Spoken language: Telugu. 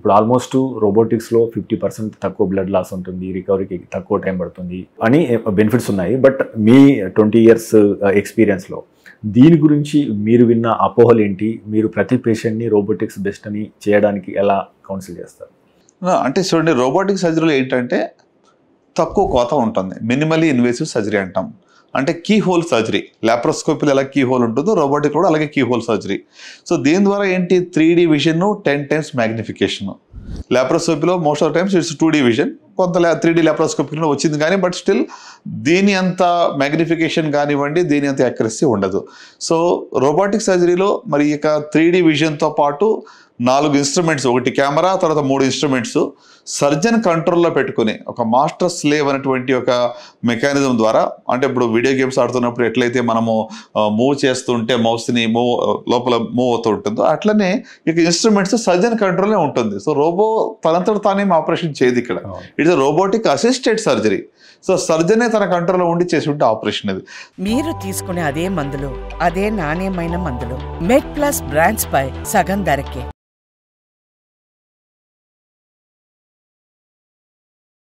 ఇప్పుడు ఆల్మోస్ట్ రోబోటిక్స్లో 50% తక్కువ బ్లడ్ లాస్ ఉంటుంది, రికవరీకి తక్కువ టైం పడుతుంది అని బెనిఫిట్స్ ఉన్నాయి. బట్ మీ 20 years ఎక్స్పీరియన్స్లో దీని గురించి మీరు విన్న అపోహలు ఏంటి? మీరు ప్రతి పేషెంట్ని రోబోటిక్స్ బెస్ట్ అని చేయడానికి ఎలా కౌన్సిల్ చేస్తారు? అంటే చూడండి, రోబోటిక్ సర్జరీలో ఏంటంటే తక్కువ కోత ఉంటుంది, మినిమలీ ఇన్వేసివ్ సర్జరీ అంటాం. అంటే కీ హోల్ సర్జరీ, లాప్రోస్కోపీలో ఎలా కీ హోల్ ఉంటుందో రోబోటిక్ కూడా అలాగే కీ హోల్ సర్జరీ. సో దీని ద్వారా ఏంటి 3D విజన్ 10 times మ్యాగ్నిఫికేషన్. లాప్రోస్కోపీలో most of times it's 2D vision, కొంత 3D లాప్రోస్కోపీలో వచ్చింది కానీ బట్ స్టిల్ దీని అంత మ్యాగ్నిఫికేషన్ కానివ్వండి, దీని అంత యాక్యురసీ ఉండదు. సో రోబోటిక్ సర్జరీలో మరి ఇక 3D విజన్తో పాటు 4 ఇన్స్ట్రుమెంట్స్, ఒకటి కెమెరా, తర్వాత 3 ఇన్స్ట్రుమెంట్స్ సర్జన్ కంట్రోల్లో పెట్టుకుని ఒక మాస్టర్ స్లేవ్ అనేటువంటి ఒక మెకానిజం ద్వారా, అంటే ఇప్పుడు వీడియో గేమ్స్ ఆడుతున్నప్పుడు ఎట్లయితే మనము మూవ్ చేస్తుంటే మౌస్ని లోపల మూవ్ అవుతూ ఉంటుందో అట్లనే ఇక ఇన్స్ట్రుమెంట్స్ సర్జన్ కంట్రోల్లో ఉంటుంది. సో రోబో తనంతట తానే ఆపరేషన్ చేయదు. ఇక్కడ it's robotic assisted surgery. So సర్జనే తన కంట్రోల్లో ఉండి చేసి ఉంటే ఆపరేషన్ అది. మీరు తీసుకునే అదే మందులు, అదే నాణ్యమైన మందులు మెడ్ ప్లస్ బ్రాండ్స్ పై సగం ధరకే.